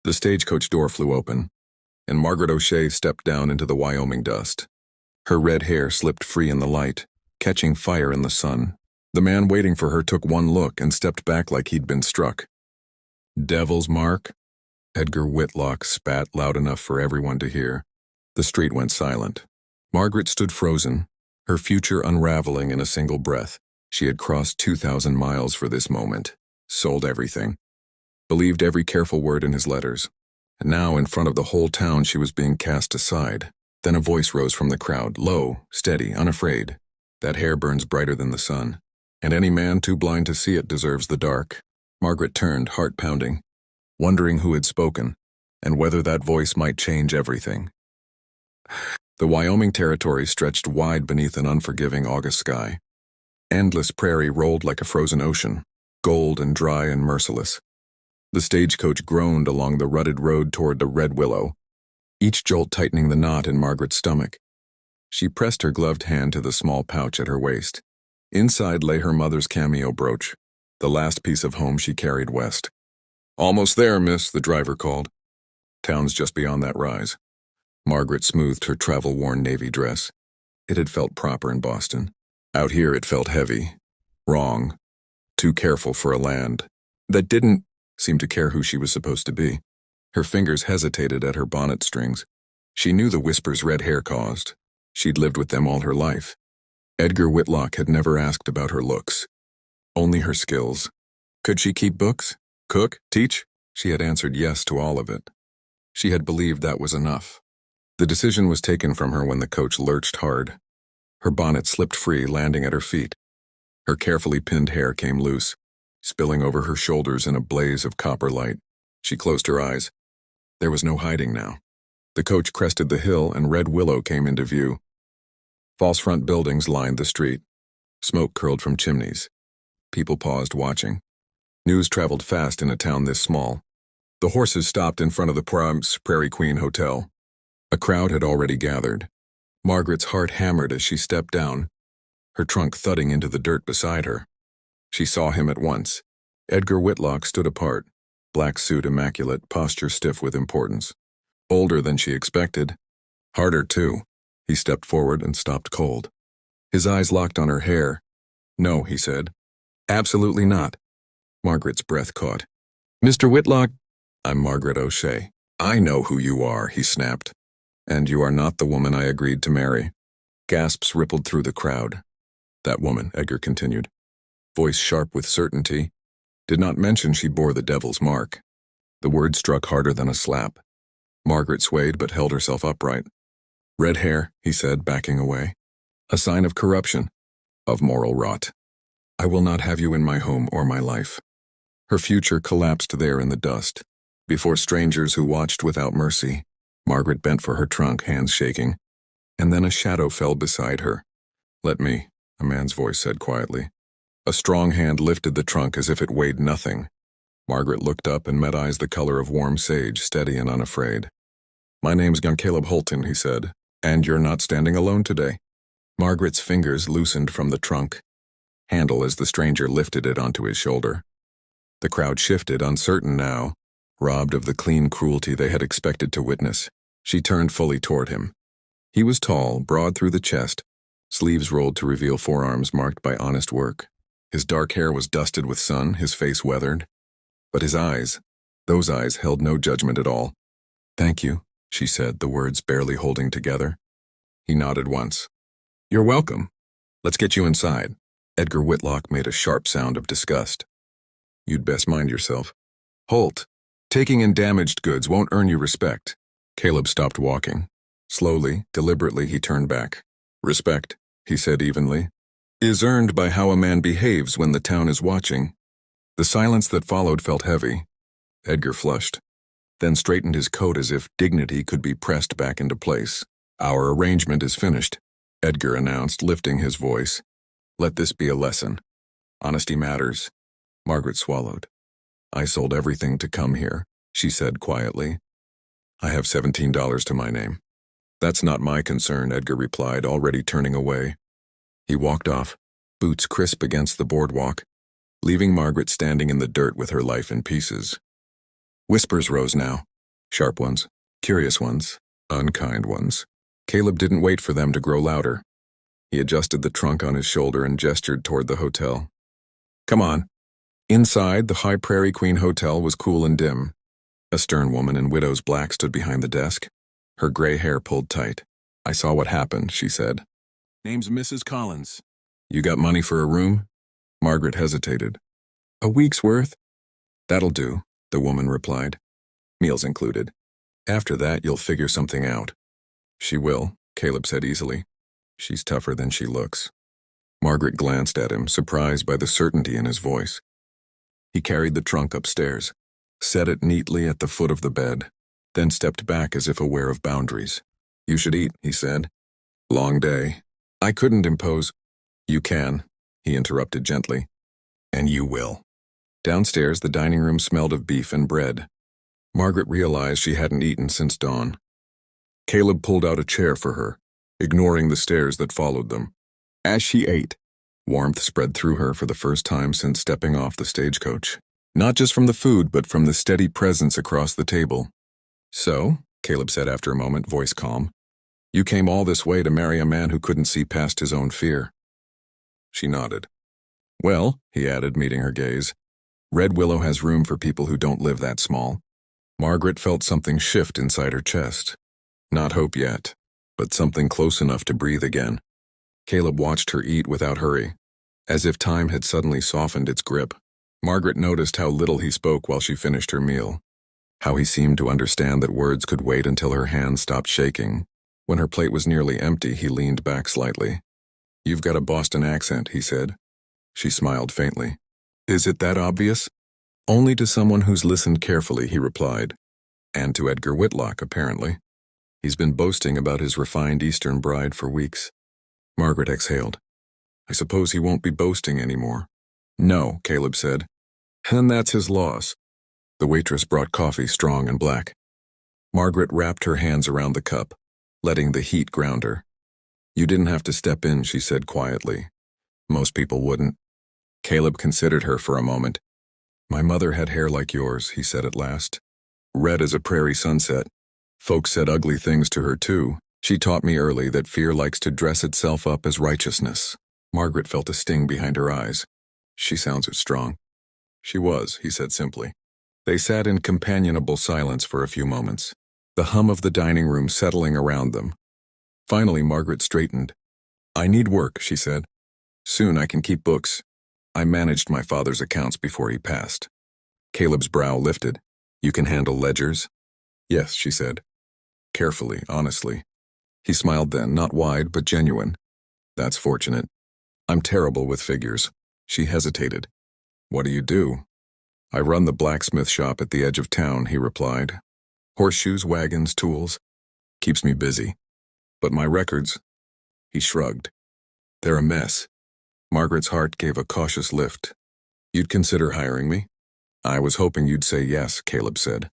The stagecoach door flew open, and Margaret O'Shea stepped down into the Wyoming dust. Her red hair slipped free in the light, catching fire in the sun. The man waiting for her took one look and stepped back like he'd been struck. "Devil's mark?" Edgar Whitlock spat loud enough for everyone to hear. The street went silent. Margaret stood frozen, her future unraveling in a single breath. She had crossed 2,000 miles for this moment, sold everything, believed every careful word in his letters. And now, in front of the whole town, she was being cast aside. Then a voice rose from the crowd, low, steady, unafraid. "That hair burns brighter than the sun, and any man too blind to see it deserves the dark." Margaret turned, heart pounding, wondering who had spoken, and whether that voice might change everything. The Wyoming territory stretched wide beneath an unforgiving August sky. Endless prairie rolled like a frozen ocean, gold and dry and merciless. The stagecoach groaned along the rutted road toward the Red Willow, each jolt tightening the knot in Margaret's stomach. She pressed her gloved hand to the small pouch at her waist. Inside lay her mother's cameo brooch, the last piece of home she carried west. "Almost there, miss," the driver called. "Town's just beyond that rise." Margaret smoothed her travel-worn navy dress. It had felt proper in Boston. Out here it felt heavy, wrong, too careful for a land that didn't seem to care who she was supposed to be. Her fingers hesitated at her bonnet strings. She knew the whispers red hair caused. She'd lived with them all her life. Edgar Whitlock had never asked about her looks, only her skills. Could she keep books? Cook? Teach? She had answered yes to all of it. She had believed that was enough. The decision was taken from her when the coach lurched hard. Her bonnet slipped free, landing at her feet. Her carefully pinned hair came loose, spilling over her shoulders in a blaze of copper light. She closed her eyes. There was no hiding now. The coach crested the hill and Red Willow came into view. False front buildings lined the street. Smoke curled from chimneys. People paused, watching. News traveled fast in a town this small. The horses stopped in front of the Prairie Queen Hotel. A crowd had already gathered. Margaret's heart hammered as she stepped down, her trunk thudding into the dirt beside her. She saw him at once. Edgar Whitlock stood apart, black suit immaculate, posture stiff with importance. Older than she expected. Harder, too. He stepped forward and stopped cold. His eyes locked on her hair. "No," he said. "Absolutely not." Margaret's breath caught. "Mr. Whitlock?" "I'm Margaret O'Shea." "I know who you are," he snapped. "And you are not the woman I agreed to marry." Gasps rippled through the crowd. "That woman," Edgar continued, voice sharp with certainty, "did not mention she bore the devil's mark." The word struck harder than a slap. Margaret swayed but held herself upright. "Red hair," he said, backing away. "A sign of corruption, of moral rot. I will not have you in my home or my life." Her future collapsed there in the dust, before strangers who watched without mercy. Margaret bent for her trunk, hands shaking, and then a shadow fell beside her. "Let me," a man's voice said quietly. A strong hand lifted the trunk as if it weighed nothing. Margaret looked up and met eyes the color of warm sage, steady and unafraid. "My name's young Caleb Holton," he said, "and you're not standing alone today." Margaret's fingers loosened from the trunk handle as the stranger lifted it onto his shoulder. The crowd shifted, uncertain now, robbed of the clean cruelty they had expected to witness. She turned fully toward him. He was tall, broad through the chest, sleeves rolled to reveal forearms marked by honest work. His dark hair was dusted with sun, his face weathered. But his eyes, those eyes held no judgment at all. "Thank you," she said, the words barely holding together. He nodded once. "You're welcome. Let's get you inside." Edgar Whitlock made a sharp sound of disgust. "You'd best mind yourself." "Holt, taking in damaged goods won't earn you respect." Caleb stopped walking. Slowly, deliberately, he turned back. "Respect," he said evenly, "is earned by how a man behaves when the town is watching." The silence that followed felt heavy. Edgar flushed, then straightened his coat as if dignity could be pressed back into place. "Our arrangement is finished," Edgar announced, lifting his voice. "Let this be a lesson. Honesty matters." Margaret swallowed. "I sold everything to come here," she said quietly. "I have $17 to my name." "That's not my concern," Edgar replied, already turning away. He walked off, boots crisp against the boardwalk, leaving Margaret standing in the dirt with her life in pieces. Whispers rose now, Sharp ones, curious ones, unkind ones. Caleb didn't wait for them to grow louder. He adjusted the trunk on his shoulder and gestured toward the hotel. Come on. Inside, the High Prairie Queen Hotel was cool and dim. A stern woman in widow's black stood behind the desk, her gray hair pulled tight. I saw what happened, she said. Name's Mrs. Collins. You got money for a room? Margaret hesitated. A week's worth? That'll do, the woman replied. Meals included. After that, you'll figure something out. She will, Caleb said easily. She's tougher than she looks. Margaret glanced at him, surprised by the certainty in his voice. He carried the trunk upstairs, set it neatly at the foot of the bed, then stepped back as if aware of boundaries. You should eat, he said. Long day. I couldn't impose. You can, he interrupted gently. And you will. Downstairs, the dining room smelled of beef and bread. Margaret realized she hadn't eaten since dawn. Caleb pulled out a chair for her, ignoring the stares that followed them. As she ate, warmth spread through her for the first time since stepping off the stagecoach. Not just from the food, but from the steady presence across the table. So, Caleb said after a moment, voice calm, you came all this way to marry a man who couldn't see past his own fear. She nodded. Well, he added, meeting her gaze, Red Willow has room for people who don't live that small. Margaret felt something shift inside her chest. Not hope yet, but something close enough to breathe again. Caleb watched her eat without hurry, as if time had suddenly softened its grip. Margaret noticed how little he spoke while she finished her meal, how he seemed to understand that words could wait until her hands stopped shaking. When her plate was nearly empty, he leaned back slightly. You've got a Boston accent, he said. She smiled faintly. Is it that obvious? Only to someone who's listened carefully, he replied. And to Edgar Whitlock, apparently. He's been boasting about his refined Eastern bride for weeks. Margaret exhaled. I suppose he won't be boasting anymore. No, Caleb said. And that's his loss. The waitress brought coffee, strong and black. Margaret wrapped her hands around the cup, letting the heat ground her. You didn't have to step in, she said quietly. Most people wouldn't. Caleb considered her for a moment. My mother had hair like yours, he said at last. Red as a prairie sunset. Folks said ugly things to her too. She taught me early that fear likes to dress itself up as righteousness. Margaret felt a sting behind her eyes. She sounds strong. She was, he said simply. They sat in companionable silence for a few moments, the hum of the dining room settling around them. Finally, Margaret straightened. I need work, she said. Soon I can keep books. I managed my father's accounts before he passed. Caleb's brow lifted. You can handle ledgers? Yes, she said. Carefully, honestly. He smiled then, not wide, but genuine. That's fortunate. I'm terrible with figures. She hesitated. What do you do? I run the blacksmith shop at the edge of town, he replied. Horseshoes, wagons, tools. Keeps me busy. But my records? He shrugged. They're a mess. Margaret's heart gave a cautious lift. You'd consider hiring me? I was hoping you'd say yes, Caleb said.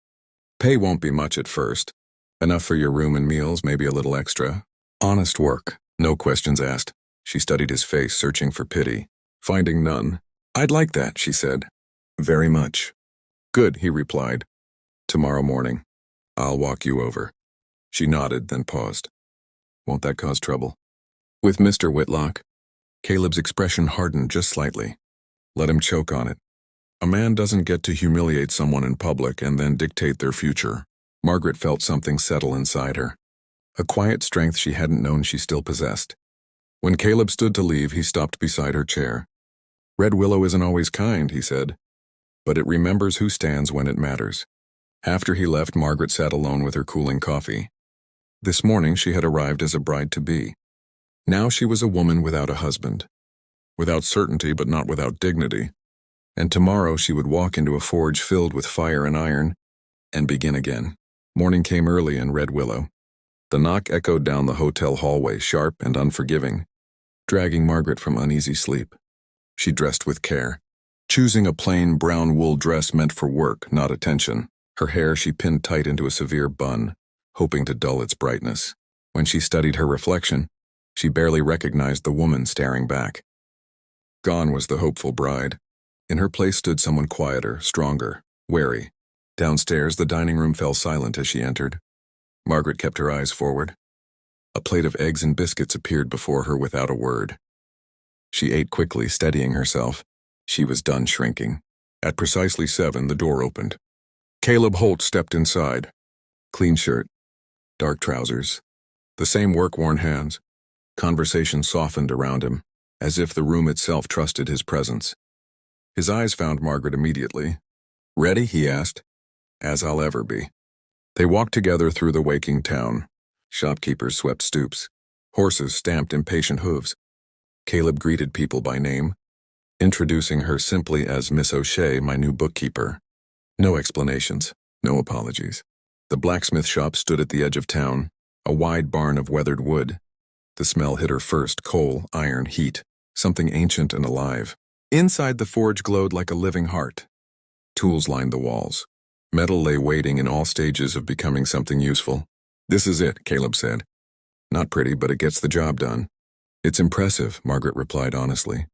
Pay won't be much at first. Enough for your room and meals, maybe a little extra. Honest work, no questions asked. She studied his face, searching for pity. Finding none. I'd like that, she said. Very much. Good, he replied. Tomorrow morning. I'll walk you over. She nodded, then paused. Won't that cause trouble? With Mr. Whitlock? Caleb's expression hardened just slightly. Let him choke on it. A man doesn't get to humiliate someone in public and then dictate their future. Margaret felt something settle inside her. A quiet strength she hadn't known she still possessed. When Caleb stood to leave, he stopped beside her chair. Red Willow isn't always kind, he said. But it remembers who stands when it matters. After he left, Margaret sat alone with her cooling coffee. This morning she had arrived as a bride-to-be. Now she was a woman without a husband. Without certainty, but not without dignity. And tomorrow she would walk into a forge filled with fire and iron, and begin again. Morning came early in Red Willow. The knock echoed down the hotel hallway, sharp and unforgiving, dragging Margaret from uneasy sleep. She dressed with care. Choosing a plain brown wool dress meant for work, not attention. Her hair she pinned tight into a severe bun, hoping to dull its brightness. When she studied her reflection, she barely recognized the woman staring back. Gone was the hopeful bride. In her place stood someone quieter, stronger, wary. Downstairs, the dining room fell silent as she entered. Margaret kept her eyes forward. A plate of eggs and biscuits appeared before her without a word. She ate quickly, steadying herself. She was done shrinking. At precisely 7, the door opened. Caleb Holt stepped inside. Clean shirt, dark trousers, the same work-worn hands. Conversation softened around him, as if the room itself trusted his presence. His eyes found Margaret immediately. "Ready?" he asked. "As I'll ever be." They walked together through the waking town. Shopkeepers swept stoops. Horses stamped impatient hooves. Caleb greeted people by name, introducing her simply as Miss O'Shea, my new bookkeeper. No explanations, no apologies. The blacksmith shop stood at the edge of town, a wide barn of weathered wood. The smell hit her first: coal, iron, heat, something ancient and alive. Inside, the forge glowed like a living heart. Tools lined the walls. Metal lay waiting in all stages of becoming something useful. "This is it," Caleb said. "Not pretty, but it gets the job done." "It's impressive," Margaret replied honestly.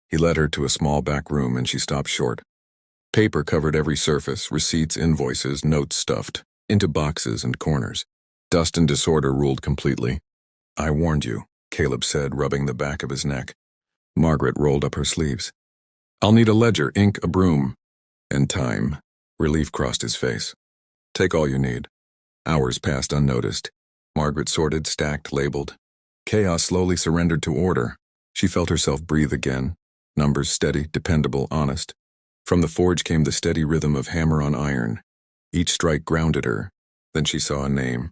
He led her to a small back room and she stopped short. Paper covered every surface, receipts, invoices, notes stuffed into boxes and corners. Dust and disorder ruled completely. "I warned you," Caleb said, rubbing the back of his neck. Margaret rolled up her sleeves. "I'll need a ledger, ink, a broom." "And time." Relief crossed his face. "Take all you need." Hours passed unnoticed. Margaret sorted, stacked, labeled. Chaos slowly surrendered to order. She felt herself breathe again. Numbers steady, dependable, honest. From the forge came the steady rhythm of hammer on iron. Each strike grounded her. Then she saw a name: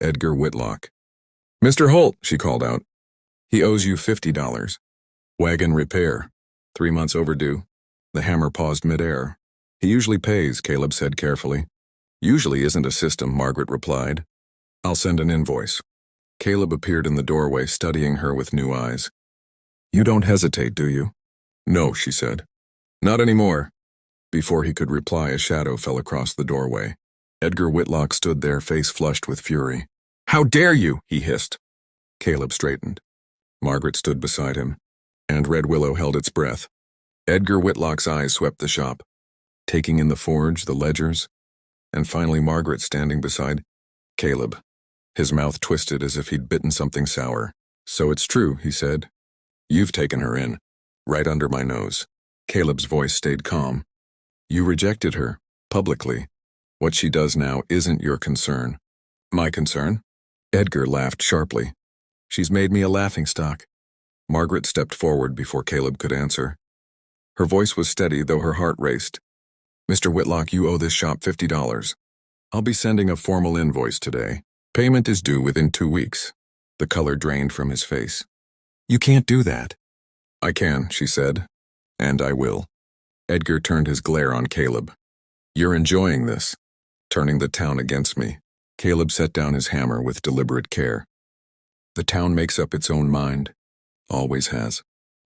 Edgar Whitlock. "Mr. Holt," she called out. "He owes you $50. Wagon repair. 3 months overdue." The hammer paused midair. "He usually pays," Caleb said carefully. "Usually isn't a system," Margaret replied. "I'll send an invoice." Caleb appeared in the doorway, studying her with new eyes. "You don't hesitate, do you?" "No," she said. "Not anymore." Before he could reply, a shadow fell across the doorway. Edgar Whitlock stood there, face flushed with fury. "How dare you!" he hissed. Caleb straightened. Margaret stood beside him, and Red Willow held its breath. Edgar Whitlock's eyes swept the shop, taking in the forge, the ledgers, and finally Margaret standing beside Caleb. His mouth twisted as if he'd bitten something sour. "So it's true," he said. "You've taken her in, right under my nose." Caleb's voice stayed calm. "You rejected her, publicly. What she does now isn't your concern." "My concern?" Edgar laughed sharply. "She's made me a laughingstock." Margaret stepped forward before Caleb could answer. Her voice was steady, though her heart raced. "Mr. Whitlock, you owe this shop $50. I'll be sending a formal invoice today. Payment is due within 2 weeks." The color drained from his face. "You can't do that." "I can," she said, "and I will." Edgar turned his glare on Caleb. "You're enjoying this, turning the town against me." Caleb set down his hammer with deliberate care. "The town makes up its own mind. Always has."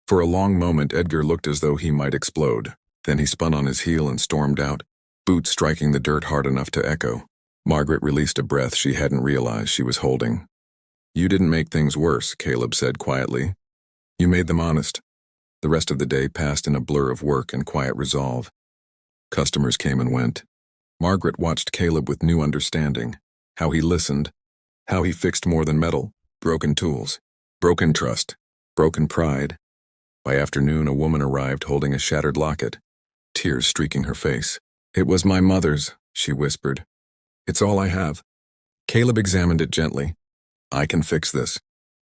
For a long moment, Edgar looked as though he might explode. Then he spun on his heel and stormed out, boots striking the dirt hard enough to echo. Margaret released a breath she hadn't realized she was holding. "You didn't make things worse," Caleb said quietly. "You made them honest." The rest of the day passed in a blur of work and quiet resolve. Customers came and went. Margaret watched Caleb with new understanding. How he listened. How he fixed more than metal. Broken tools. Broken trust. Broken pride. By afternoon, a woman arrived holding a shattered locket, tears streaking her face. "It was my mother's," she whispered. "It's all I have." Caleb examined it gently. "I can fix this.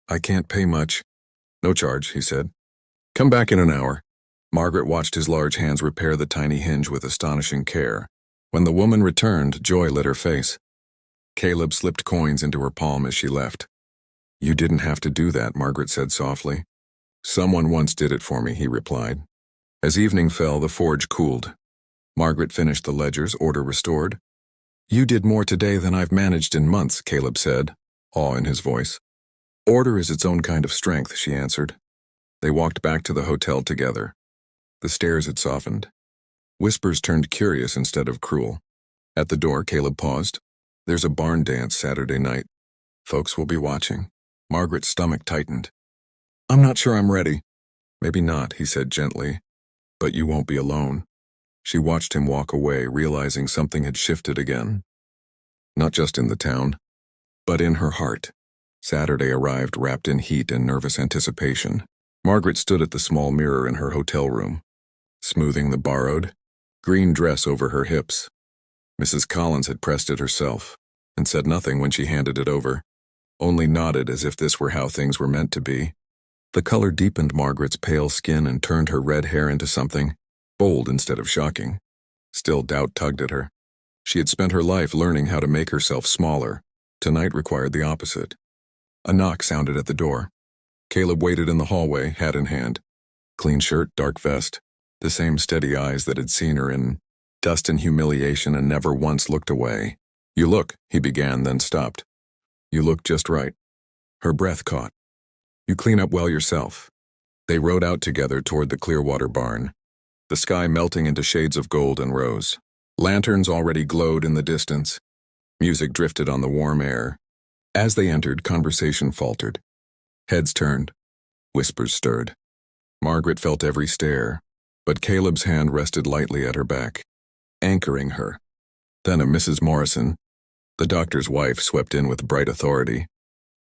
I can't pay much." "No charge," he said. "Come back in an hour." Margaret watched his large hands repair the tiny hinge with astonishing care. When the woman returned, joy lit her face. Caleb slipped coins into her palm as she left. "You didn't have to do that," Margaret said softly. "Someone once did it for me," he replied. As evening fell, the forge cooled. Margaret finished the ledgers, order restored. "You did more today than I've managed in months," Caleb said, awe in his voice. "Order is its own kind of strength," she answered. They walked back to the hotel together. The stairs had softened. Whispers turned curious instead of cruel. At the door, Caleb paused. "There's a barn dance Saturday night. Folks will be watching." Margaret's stomach tightened. "I'm not sure I'm ready." "Maybe not," he said gently. "But you won't be alone." She watched him walk away, realizing something had shifted again. Not just in the town, but in her heart. Saturday arrived wrapped in heat and nervous anticipation. Margaret stood at the small mirror in her hotel room, smoothing the borrowed, green dress over her hips. Mrs. Collins had pressed it herself, and said nothing when she handed it over, only nodded as if this were how things were meant to be. The color deepened Margaret's pale skin and turned her red hair into something bold instead of shocking. Still, doubt tugged at her. She had spent her life learning how to make herself smaller. Tonight required the opposite. A knock sounded at the door. Caleb waited in the hallway, hat in hand. Clean shirt, dark vest, the same steady eyes that had seen her in dust and humiliation and never once looked away. "You look," he began, then stopped. "You look just right." Her breath caught. "You clean up well yourself." They rode out together toward the Clearwater barn, the sky melting into shades of gold and rose. Lanterns already glowed in the distance. Music drifted on the warm air. As they entered, conversation faltered. Heads turned. Whispers stirred. Margaret felt every stare, but Caleb's hand rested lightly at her back, anchoring her. Then a Mrs. Morrison, the doctor's wife, swept in with bright authority.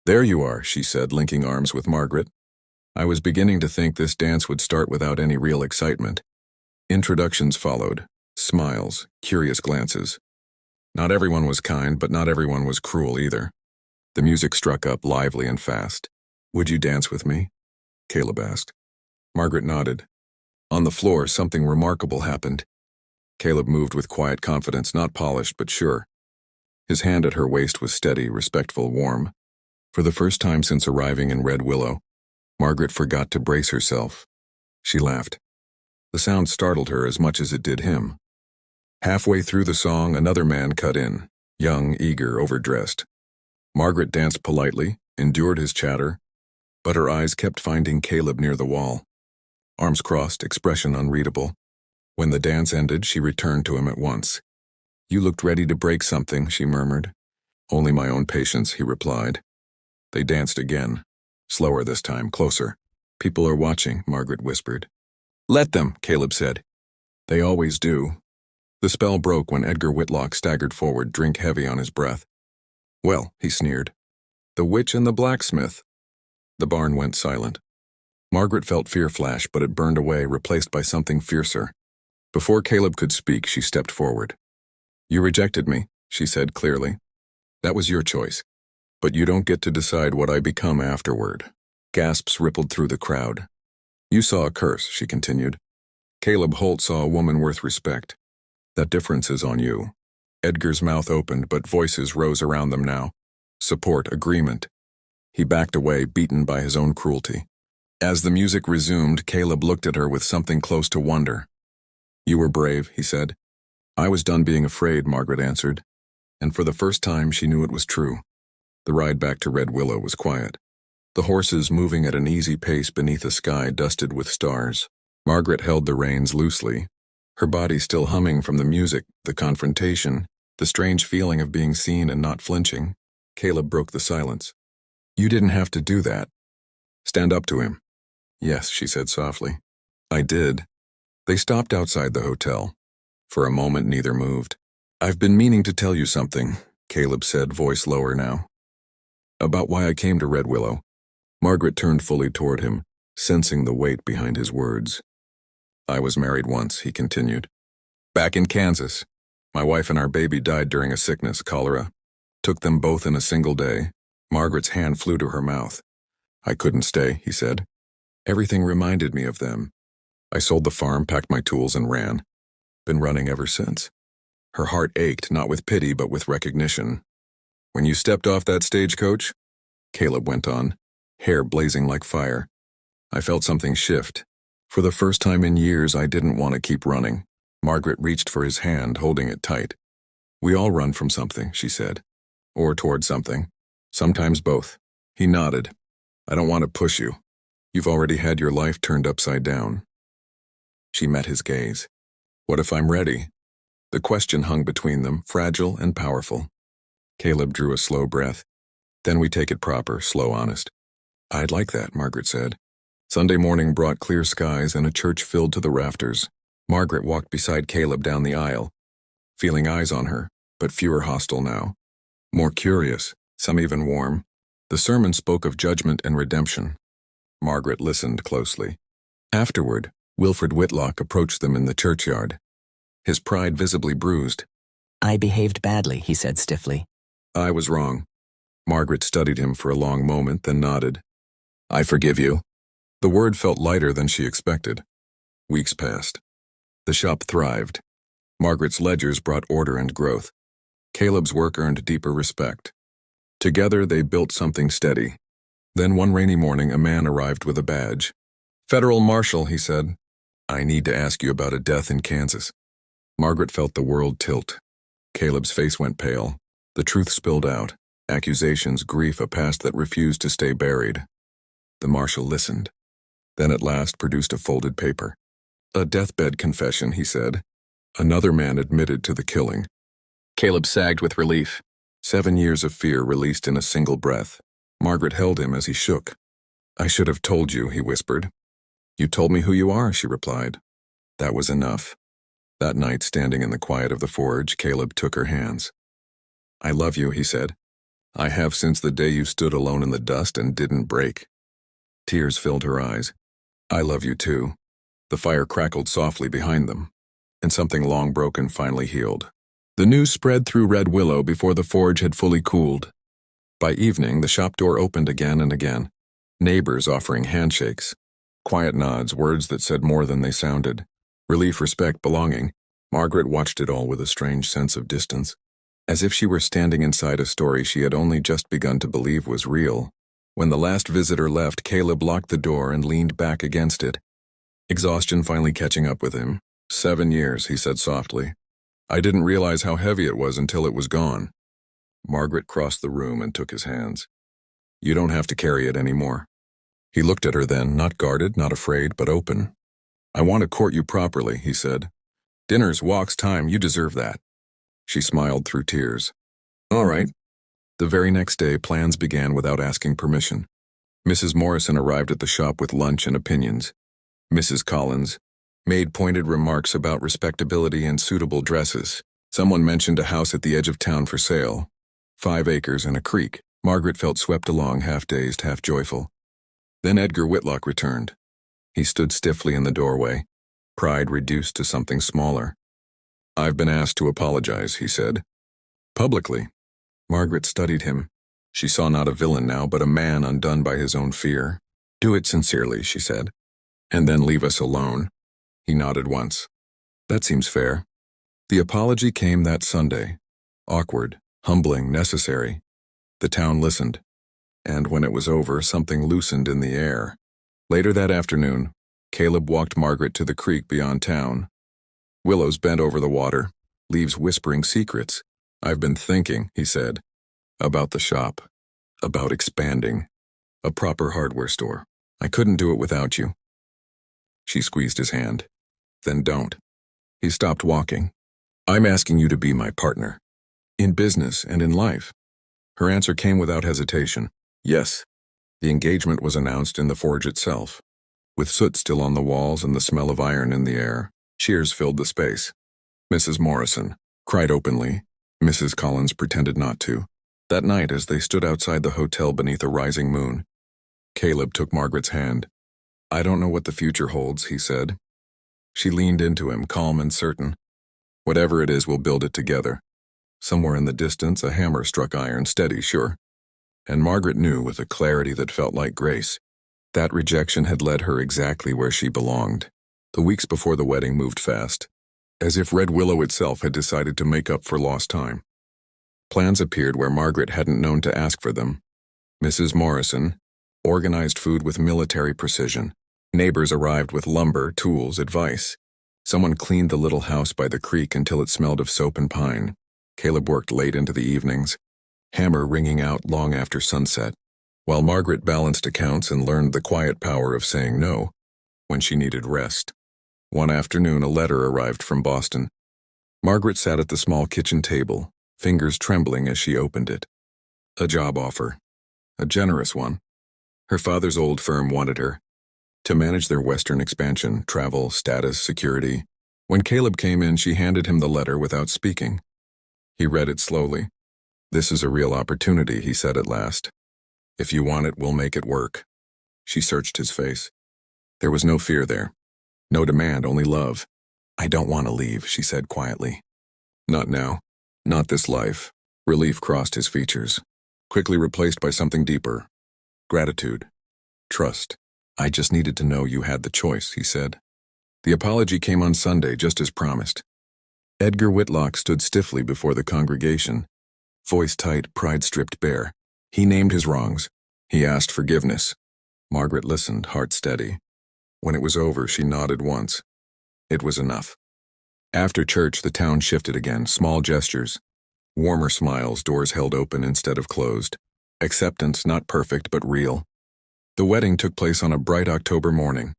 "There you are," she said, linking arms with Margaret. "I was beginning to think this dance would start without any real excitement." Introductions followed, smiles, curious glances. Not everyone was kind, but not everyone was cruel either. The music struck up, lively and fast. "Would you dance with me?" Caleb asked. Margaret nodded. On the floor, something remarkable happened. Caleb moved with quiet confidence, not polished but sure. His hand at her waist was steady, respectful, warm. For the first time since arriving in Red Willow, Margaret forgot to brace herself. She laughed. The sound startled her as much as it did him. Halfway through the song, another man cut in, young, eager, overdressed. Margaret danced politely, endured his chatter, but her eyes kept finding Caleb near the wall. Arms crossed, expression unreadable. When the dance ended, she returned to him at once. "You looked ready to break something," she murmured. "Only my own patience," he replied. They danced again, slower this time, closer. "People are watching," Margaret whispered. "Let them," Caleb said. "They always do." The spell broke when Edgar Whitlock staggered forward, drink heavy on his breath. "Well," he sneered. "The witch and the blacksmith." The barn went silent. Margaret felt fear flash, but it burned away, replaced by something fiercer. Before Caleb could speak, she stepped forward. "You rejected me," she said clearly. "That was your choice. But you don't get to decide what I become afterward." Gasps rippled through the crowd. "You saw a curse," she continued. "Caleb Holt saw a woman worth respect. That difference is on you." Edgar's mouth opened, but voices rose around them now. Support, agreement. He backed away, beaten by his own cruelty. As the music resumed, Caleb looked at her with something close to wonder. "You were brave," he said. "I was done being afraid," Margaret answered. And for the first time, she knew it was true. The ride back to Red Willow was quiet. The horses moving at an easy pace beneath a sky dusted with stars. Margaret held the reins loosely, her body still humming from the music, the confrontation, the strange feeling of being seen and not flinching. Caleb broke the silence. "You didn't have to do that." "Stand up to him." "Yes," she said softly. "I did." They stopped outside the hotel. For a moment, neither moved. "I've been meaning to tell you something," Caleb said, voice lower now. "About why I came to Red Willow." Margaret turned fully toward him, sensing the weight behind his words. "I was married once," he continued. "Back in Kansas. My wife and our baby died during a sickness, cholera. Took them both in a single day." Margaret's hand flew to her mouth. "I couldn't stay," he said. "Everything reminded me of them. I sold the farm, packed my tools, and ran. Been running ever since." Her heart ached, not with pity, but with recognition. "When you stepped off that stagecoach," Caleb went on, hair blazing like fire, "I felt something shift. For the first time in years, I didn't want to keep running." Margaret reached for his hand, holding it tight. "We all run from something," she said. "Or toward something. Sometimes both." He nodded. "I don't want to push you. You've already had your life turned upside down." She met his gaze. "What if I'm ready?" The question hung between them, fragile and powerful. Caleb drew a slow breath. "Then we take it proper, slow, honest." "I'd like that," Margaret said. Sunday morning brought clear skies and a church filled to the rafters. Margaret walked beside Caleb down the aisle, feeling eyes on her, but fewer hostile now. More curious, some even warm. The sermon spoke of judgment and redemption. Margaret listened closely. Afterward, Wilfred Whitlock approached them in the churchyard, his pride visibly bruised. "I behaved badly," he said stiffly. "I was wrong." Margaret studied him for a long moment, then nodded. "I forgive you." The word felt lighter than she expected. Weeks passed. The shop thrived. Margaret's ledgers brought order and growth. Caleb's work earned deeper respect. Together they built something steady. Then one rainy morning a man arrived with a badge. "Federal Marshal," he said. "I need to ask you about a death in Kansas." Margaret felt the world tilt. Caleb's face went pale. The truth spilled out. Accusations, grief, a past that refused to stay buried. The marshal listened, then at last produced a folded paper. "A deathbed confession," he said. Another man admitted to the killing. Caleb sagged with relief. 7 years of fear released in a single breath. Margaret held him as he shook. "I should have told you," he whispered. "You told me who you are," she replied. That was enough. That night, standing in the quiet of the forge, Caleb took her hands. "I love you," he said. "I have since the day you stood alone in the dust and didn't break." Tears filled her eyes. "I love you too." The fire crackled softly behind them, and something long broken finally healed. The news spread through Red Willow before the forge had fully cooled. By evening, the shop door opened again and again. Neighbors offering handshakes. Quiet nods, words that said more than they sounded. Relief, respect, belonging. Margaret watched it all with a strange sense of distance, as if she were standing inside a story she had only just begun to believe was real. When the last visitor left, Caleb locked the door and leaned back against it, exhaustion finally catching up with him. 7 years, he said softly. "I didn't realize how heavy it was until it was gone." Margaret crossed the room and took his hands. "You don't have to carry it anymore." He looked at her then, not guarded, not afraid, but open. "I want to court you properly," he said. "Dinners, walks, time, you deserve that." She smiled through tears. "All right." The very next day, plans began without asking permission. Mrs. Morrison arrived at the shop with lunch and opinions. Mrs. Collins made pointed remarks about respectability and suitable dresses. Someone mentioned a house at the edge of town for sale. 5 acres and a creek. Margaret felt swept along, half dazed, half joyful. Then Edgar Whitlock returned. He stood stiffly in the doorway, pride reduced to something smaller. "I've been asked to apologize," he said. "Publicly." Margaret studied him. She saw not a villain now, but a man undone by his own fear. "Do it sincerely," she said. "And then leave us alone." He nodded once. "That seems fair." The apology came that Sunday. Awkward, humbling, necessary. The town listened. And when it was over, something loosened in the air. Later that afternoon, Caleb walked Margaret to the creek beyond town. Willows bent over the water, leaves whispering secrets. "I've been thinking," he said, "about the shop, about expanding. A proper hardware store. I couldn't do it without you." She squeezed his hand. "Then don't." He stopped walking. "I'm asking you to be my partner. In business and in life." Her answer came without hesitation. "Yes." The engagement was announced in the forge itself. With soot still on the walls and the smell of iron in the air, cheers filled the space. Mrs. Morrison cried openly. Mrs. Collins pretended not to. That night, as they stood outside the hotel beneath a rising moon, Caleb took Margaret's hand. "I don't know what the future holds," he said. She leaned into him, calm and certain. "Whatever it is, we'll build it together." Somewhere in the distance, a hammer struck iron, steady, sure. And Margaret knew with a clarity that felt like grace. That rejection had led her exactly where she belonged. The weeks before the wedding moved fast, as if Red Willow itself had decided to make up for lost time. Plans appeared where Margaret hadn't known to ask for them. Mrs. Morrison organized food with military precision. Neighbors arrived with lumber, tools, advice. Someone cleaned the little house by the creek until it smelled of soap and pine. Caleb worked late into the evenings, hammer ringing out long after sunset, while Margaret balanced accounts and learned the quiet power of saying no when she needed rest. One afternoon, a letter arrived from Boston. Margaret sat at the small kitchen table, fingers trembling as she opened it. A job offer. A generous one. Her father's old firm wanted her to manage their western expansion, travel, status, security. When Caleb came in, she handed him the letter without speaking. He read it slowly. "This is a real opportunity," he said at last. "If you want it, we'll make it work." She searched his face. There was no fear there. No demand, only love. "I don't want to leave," she said quietly. "Not now. Not this life." Relief crossed his features, quickly replaced by something deeper. Gratitude. Trust. "I just needed to know you had the choice," he said. The apology came on Sunday, just as promised. Edgar Whitlock stood stiffly before the congregation, voice tight, pride stripped bare. He named his wrongs. He asked forgiveness. Margaret listened, heart steady. When it was over, she nodded once. It was enough. After church, the town shifted again, small gestures. Warmer smiles, doors held open instead of closed. Acceptance, not perfect, but real. The wedding took place on a bright October morning.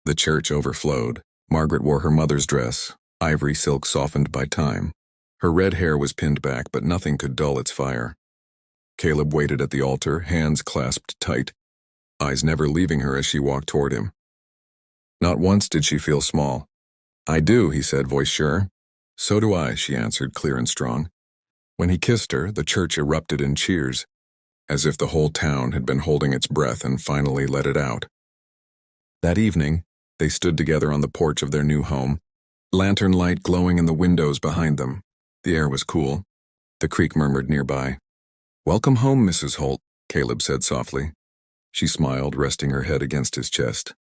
The church overflowed. Margaret wore her mother's dress, ivory silk softened by time. Her red hair was pinned back, but nothing could dull its fire. Caleb waited at the altar, hands clasped tight, eyes never leaving her as she walked toward him. Not once did she feel small. "I do," he said, voice sure. "So do I," she answered, clear and strong. When he kissed her, the church erupted in cheers, as if the whole town had been holding its breath and finally let it out. That evening, they stood together on the porch of their new home, lantern light glowing in the windows behind them. The air was cool. The creek murmured nearby. "Welcome home, Mrs. Holt," Caleb said softly. She smiled, resting her head against his chest.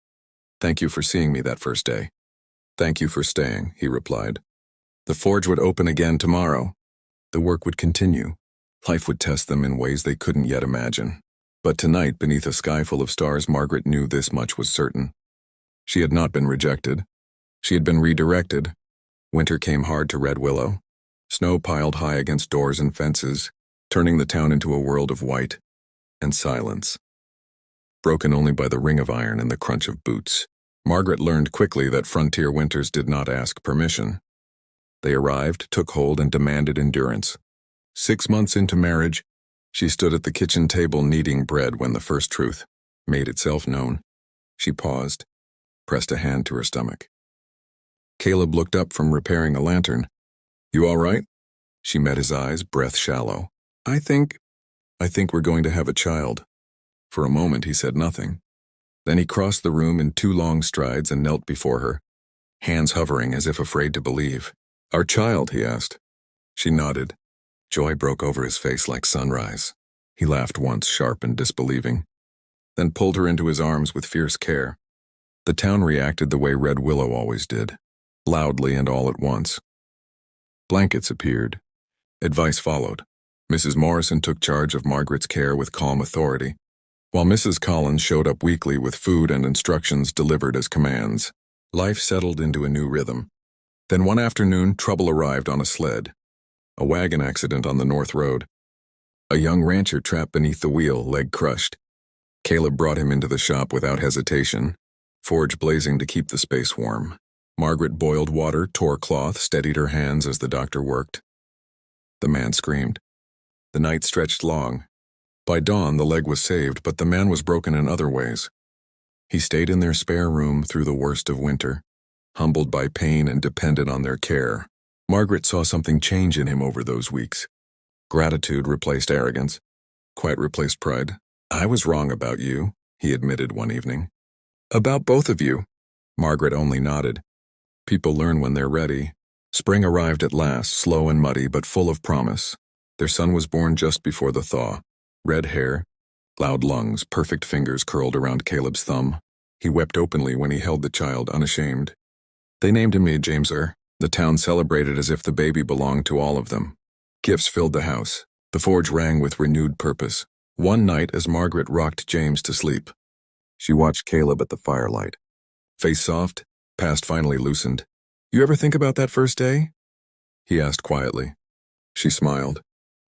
"Thank you for seeing me that first day." "Thank you for staying," he replied. The forge would open again tomorrow. The work would continue. Life would test them in ways they couldn't yet imagine. But tonight, beneath a sky full of stars, Margaret knew this much was certain. She had not been rejected. She had been redirected. Winter came hard to Red Willow. Snow piled high against doors and fences, turning the town into a world of white and silence, broken only by the ring of iron and the crunch of boots. Margaret learned quickly that frontier winters did not ask permission. They arrived, took hold, and demanded endurance. 6 months into marriage, she stood at the kitchen table kneading bread when the first truth made itself known. She paused, pressed a hand to her stomach. Caleb looked up from repairing a lantern. "You all right?" She met his eyes, breath shallow. I think we're going to have a child." For a moment he said nothing. Then he crossed the room in 2 long strides and knelt before her, hands hovering as if afraid to believe. "Our child?" he asked. She nodded. Joy broke over his face like sunrise. He laughed once, sharp and disbelieving, then pulled her into his arms with fierce care. The town reacted the way Red Willow always did, loudly and all at once. Blankets appeared. Advice followed. Mrs. Morrison took charge of Margaret's care with calm authority, while Mrs. Collins showed up weekly with food and instructions delivered as commands. Life settled into a new rhythm. Then one afternoon, trouble arrived on a sled. A wagon accident on the North Road. A young rancher trapped beneath the wheel, leg crushed. Caleb brought him into the shop without hesitation, forge blazing to keep the space warm. Margaret boiled water, tore cloth, steadied her hands as the doctor worked. The man screamed. The night stretched long. By dawn, the leg was saved, but the man was broken in other ways. He stayed in their spare room through the worst of winter, humbled by pain and dependent on their care. Margaret saw something change in him over those weeks. Gratitude replaced arrogance, quite replaced pride. "I was wrong about you," he admitted one evening. "About both of you." Margaret only nodded. People learn when they're ready. Spring arrived at last, slow and muddy, but full of promise. Their son was born just before the thaw. Red hair, loud lungs, perfect fingers curled around Caleb's thumb. He wept openly when he held the child, unashamed. They named him James. The town celebrated as if the baby belonged to all of them. Gifts filled the house. The forge rang with renewed purpose. One night, as Margaret rocked James to sleep, she watched Caleb at the firelight. Face soft, past finally loosened. "You ever think about that first day?" he asked quietly. She smiled.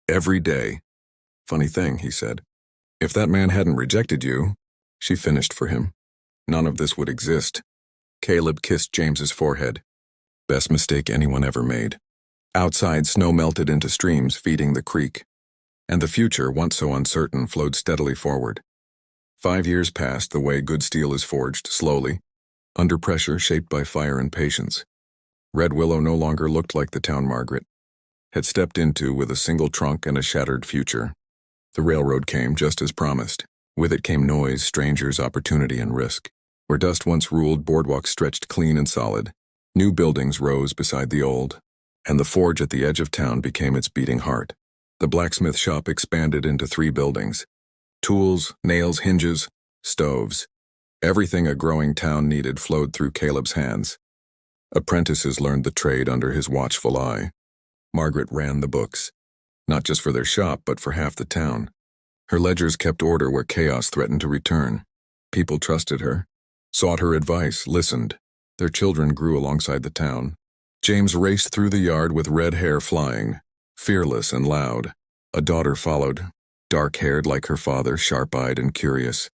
"Every day." "Funny thing," he said. "If that man hadn't rejected you," she finished for him, "none of this would exist." Caleb kissed James's forehead. Best mistake anyone ever made. Outside, snow melted into streams feeding the creek, and the future, once so uncertain, flowed steadily forward. 5 years passed the way good steel is forged, slowly, under pressure shaped by fire and patience. Red Willow no longer looked like the town Margaret had stepped into with a single trunk and a shattered future. The railroad came just as promised. With it came noise, strangers, opportunity, and risk. Where dust once ruled, boardwalks stretched clean and solid. New buildings rose beside the old, and the forge at the edge of town became its beating heart. The blacksmith shop expanded into 3 buildings. Tools, nails, hinges, stoves. Everything a growing town needed flowed through Caleb's hands. Apprentices learned the trade under his watchful eye. Margaret ran the books, not just for their shop, but for half the town. Her ledgers kept order where chaos threatened to return. People trusted her, sought her advice, listened. Their children grew alongside the town. James raced through the yard with red hair flying, fearless and loud. A daughter followed, dark-haired like her father, sharp-eyed and curious.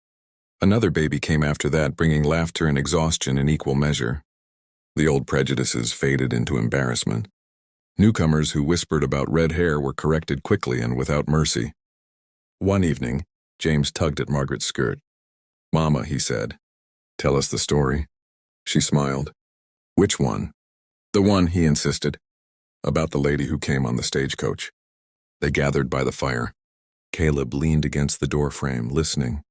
Another baby came after that, bringing laughter and exhaustion in equal measure. The old prejudices faded into embarrassment. Newcomers who whispered about red hair were corrected quickly and without mercy. One evening, James tugged at Margaret's skirt. "Mama," he said, "tell us the story." She smiled. "Which one?" "The one," he insisted, "about the lady who came on the stagecoach." They gathered by the fire. Caleb leaned against the doorframe, listening.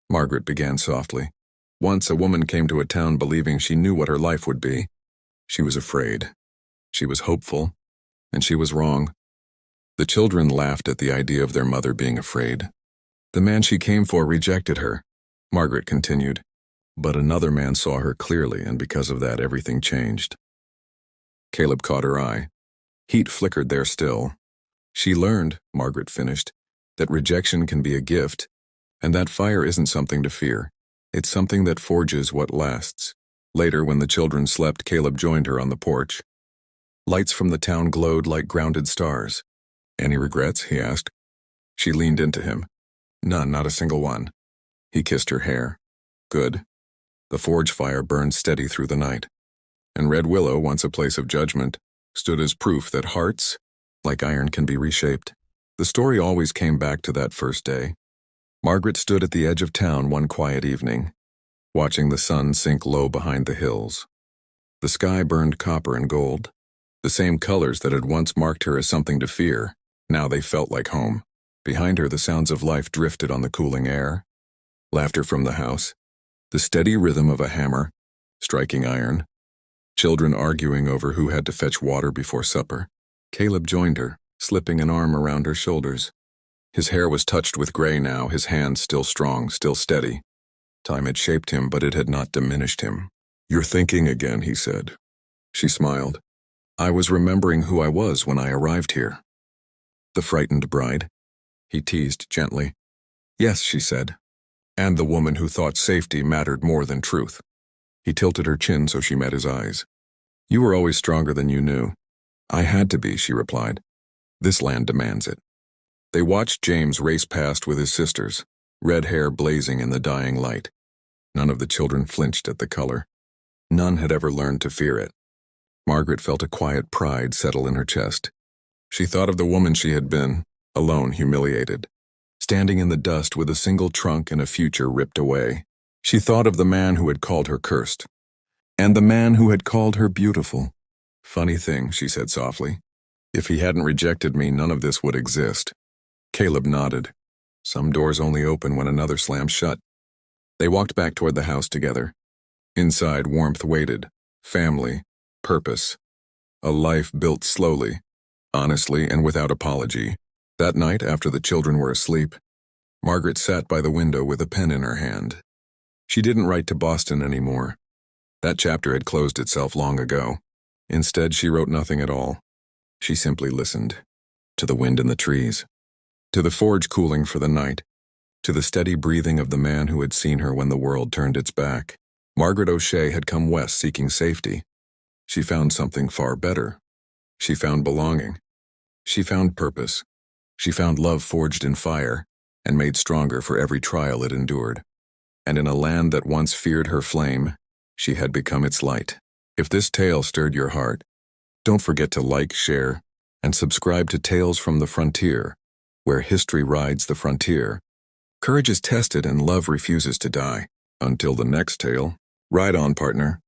Margaret began softly. "Once a woman came to a town believing she knew what her life would be. She was afraid. She was hopeful, and she was wrong." The children laughed at the idea of their mother being afraid. "The man she came for rejected her," Margaret continued. "But another man saw her clearly, and because of that, everything changed." Caleb caught her eye. Heat flickered there still. "She learned," Margaret finished, "that rejection can be a gift, and that fire isn't something to fear. It's something that forges what lasts." Later, when the children slept, Caleb joined her on the porch. Lights from the town glowed like grounded stars. "Any regrets?" he asked. She leaned into him. "None, not a single one." He kissed her hair. "Good." The forge fire burned steady through the night. And Red Willow, once a place of judgment, stood as proof that hearts, like iron, can be reshaped. The story always came back to that first day. Margaret stood at the edge of town one quiet evening, watching the sun sink low behind the hills. The sky burned copper and gold. The same colors that had once marked her as something to fear, now they felt like home. Behind her, the sounds of life drifted on the cooling air. Laughter from the house, the steady rhythm of a hammer, striking iron. Children arguing over who had to fetch water before supper. Caleb joined her, slipping an arm around her shoulders. His hair was touched with gray now, his hands still strong, still steady. Time had shaped him, but it had not diminished him. "You're thinking again," he said. She smiled. "I was remembering who I was when I arrived here." "The frightened bride?" he teased gently. "Yes," she said. "And the woman who thought safety mattered more than truth." He tilted her chin so she met his eyes. "You were always stronger than you knew." "I had to be," she replied. "This land demands it." They watched James race past with his sisters, red hair blazing in the dying light. None of the children flinched at the color. None had ever learned to fear it. Margaret felt a quiet pride settle in her chest. She thought of the woman she had been, alone, humiliated, standing in the dust with a single trunk and a future ripped away. She thought of the man who had called her cursed, and the man who had called her beautiful. "Funny thing," she said softly. "If he hadn't rejected me, none of this would exist." Caleb nodded. Some doors only open when another slams shut. They walked back toward the house together. Inside, warmth waited. Family. Purpose. A life built slowly, honestly, and without apology. That night, after the children were asleep, Margaret sat by the window with a pen in her hand. She didn't write to Boston anymore. That chapter had closed itself long ago. Instead, she wrote nothing at all. She simply listened. To the wind in the trees. To the forge cooling for the night. To the steady breathing of the man who had seen her when the world turned its back. Margaret O'Shea had come west seeking safety. She found something far better. She found belonging. She found purpose. She found love forged in fire and made stronger for every trial it endured. And in a land that once feared her flame, she had become its light. If this tale stirred your heart, don't forget to like, share, and subscribe to Tales from the Frontier, where history rides the frontier. Courage is tested and love refuses to die. Until the next tale, ride on, partner.